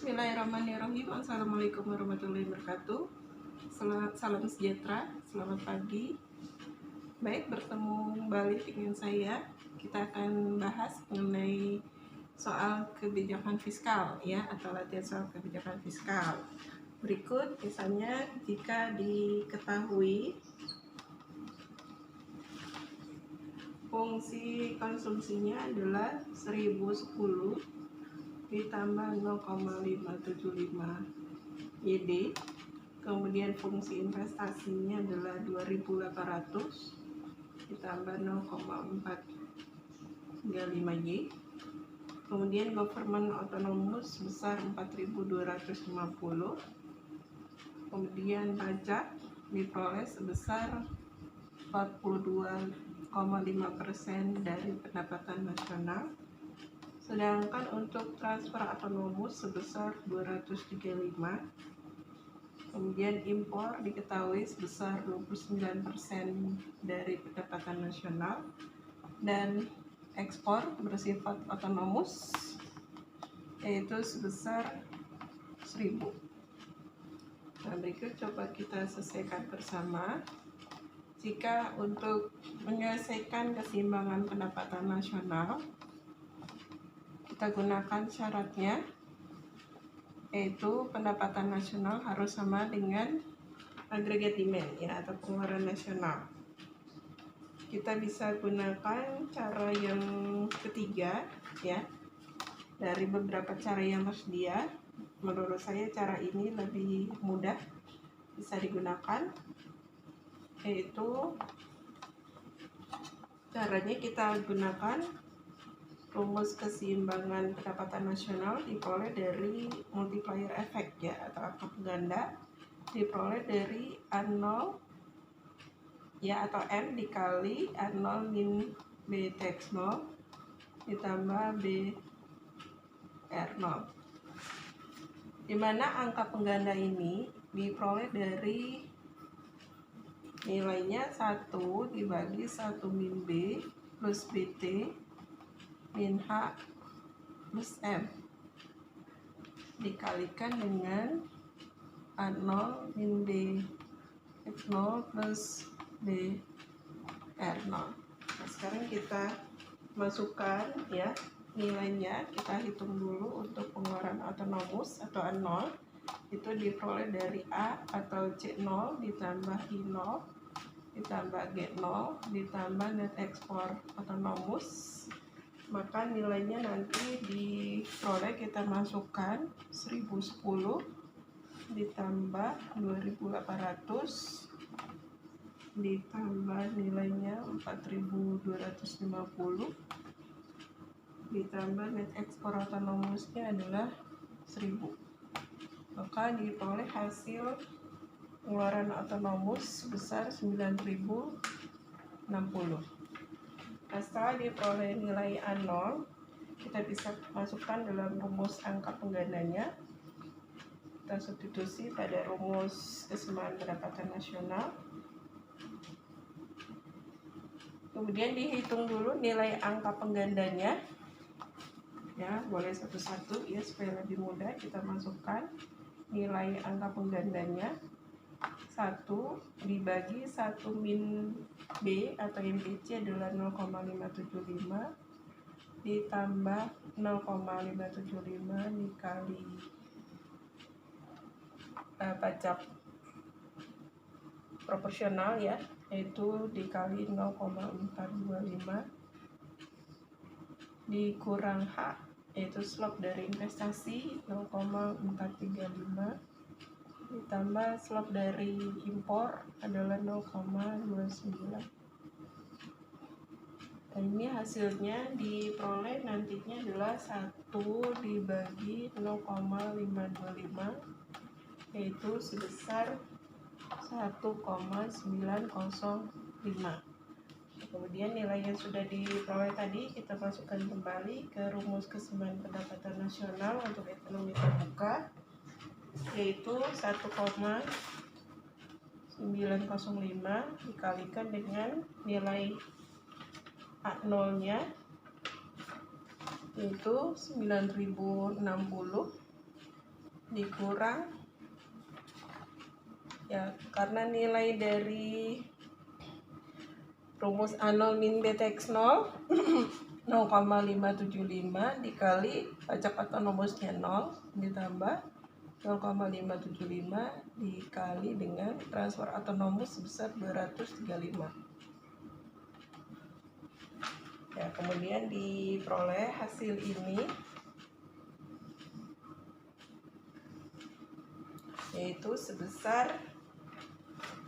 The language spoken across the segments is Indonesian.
Bismillahirrahmanirrahim. Assalamualaikum warahmatullahi wabarakatuh. Salam sejahtera, selamat pagi. Baik, bertemu kembali dengan saya. Kita akan bahas mengenai soal kebijakan fiskal ya, atau latihan soal kebijakan fiskal. Berikut misalnya jika diketahui fungsi konsumsinya adalah 1010 ditambah 0,575 YD, kemudian fungsi investasinya adalah 2800 ditambah 0,435 Y, kemudian government autonomous sebesar 4250, kemudian pajak diperoleh sebesar 42,5% dari pendapatan nasional. Sedangkan untuk transfer autonomus sebesar 235, kemudian impor diketahui sebesar 29% dari pendapatan nasional, dan ekspor bersifat autonomus yaitu sebesar 1000. Nah, berikut coba kita selesaikan bersama. Jika untuk menyelesaikan keseimbangan pendapatan nasional, kita gunakan syaratnya, yaitu pendapatan nasional harus sama dengan aggregate demand ya, atau pengeluaran nasional. Kita bisa gunakan cara yang ketiga ya, dari beberapa cara yang tersedia. Menurut saya cara ini lebih mudah bisa digunakan, yaitu caranya kita gunakan rumus keseimbangan pendapatan nasional diperoleh dari multiplier effect ya, atau angka pengganda, diperoleh dari A0 ya, atau M dikali A0 min B Tx 0 ditambah B R0, dimana angka pengganda ini diperoleh dari nilainya 1 dibagi 1 min B plus BT min H plus M dikalikan dengan A0 min B X0 plus B R0. Nah, sekarang kita masukkan ya nilainya, kita hitung dulu. Untuk pengeluaran autonomus atau A0 itu diperoleh dari A atau C0 ditambah I0 ditambah G0 ditambah net ekspor autonomus. Maka nilainya nanti diperoleh, kita masukkan 1010 ditambah 2800 ditambah nilainya 4250 ditambah net ekspor autonomusnya adalah 1000. Maka diperoleh hasil pengeluaran autonomus sebesar 9060. Nah, setelah diperoleh nilai A0, kita bisa masukkan dalam rumus angka penggandanya. Kita substitusi pada rumus keseimbangan pendapatan nasional. Kemudian dihitung dulu nilai angka penggandanya. Ya, boleh satu-satu ya supaya lebih mudah. Kita masukkan nilai angka penggandanya. 1 dibagi 1 min B atau MPC adalah 0,575 ditambah 0,575 dikali pajak proporsional ya, yaitu dikali 0,425 dikurang H, yaitu slope dari investasi 0,435 ditambah slope dari impor adalah 0,29. Dan ini hasilnya diperoleh nantinya adalah 1 dibagi 0,525, yaitu sebesar 1,905. Kemudian nilai yang sudah diperoleh tadi kita masukkan kembali ke rumus keseimbangan pendapatan nasional untuk ekonomi terbuka, yaitu 1,905 dikalikan dengan nilai A0 nya yaitu 9060 dikurang ya, karena nilai dari rumus A0 min beta X 0 0,575 dikali pajak autonomusnya 0 ditambah 0,575 dikali dengan transfer autonomus sebesar 235. Ya, kemudian diperoleh hasil ini, yaitu sebesar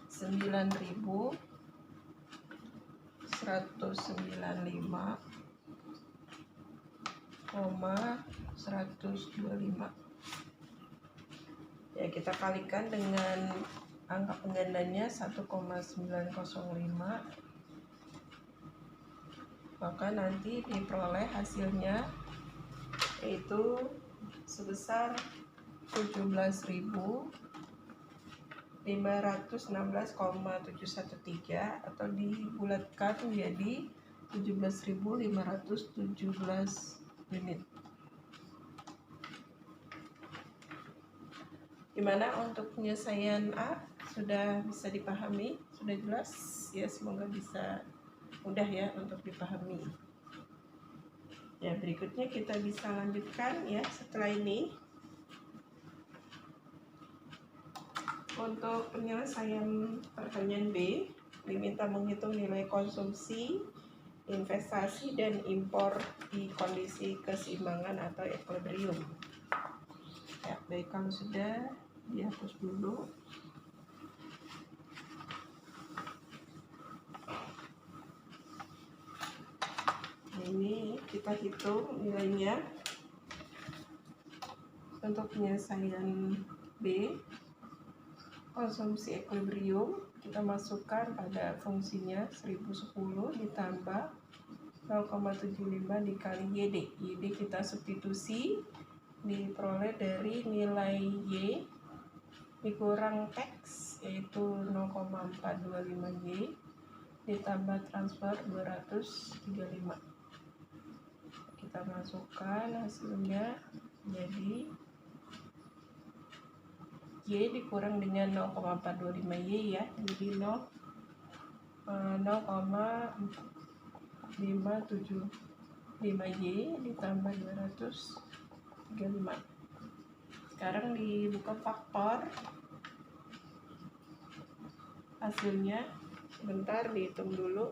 9.195,125. Ya, kita kalikan dengan angka penggandanya 1,905, maka nanti diperoleh hasilnya yaitu sebesar 17.516,713 atau dibulatkan menjadi 17.517 unit. Gimana untuk penyelesaian A? Sudah bisa dipahami? Sudah jelas? Ya, semoga bisa mudah ya untuk dipahami. Ya, berikutnya kita bisa lanjutkan ya setelah ini. Untuk penyelesaian pertanyaan B, diminta menghitung nilai konsumsi, investasi, dan impor di kondisi keseimbangan atau equilibrium. Ya, baik, kalau sudah dihapus dulu. Ini kita hitung nilainya. Untuk penyelesaian B, konsumsi equilibrium kita masukkan pada fungsinya 1010 ditambah 0,75 dikali YD. YD kita substitusi, diperoleh dari nilai Y dikurang X yaitu 0,425Y ditambah transfer 235. Kita masukkan hasilnya jadi Y dikurang dengan 0,425Y ya, jadi 0,575Y ditambah 235. Sekarang dibuka faktor hasilnya, sebentar dihitung dulu.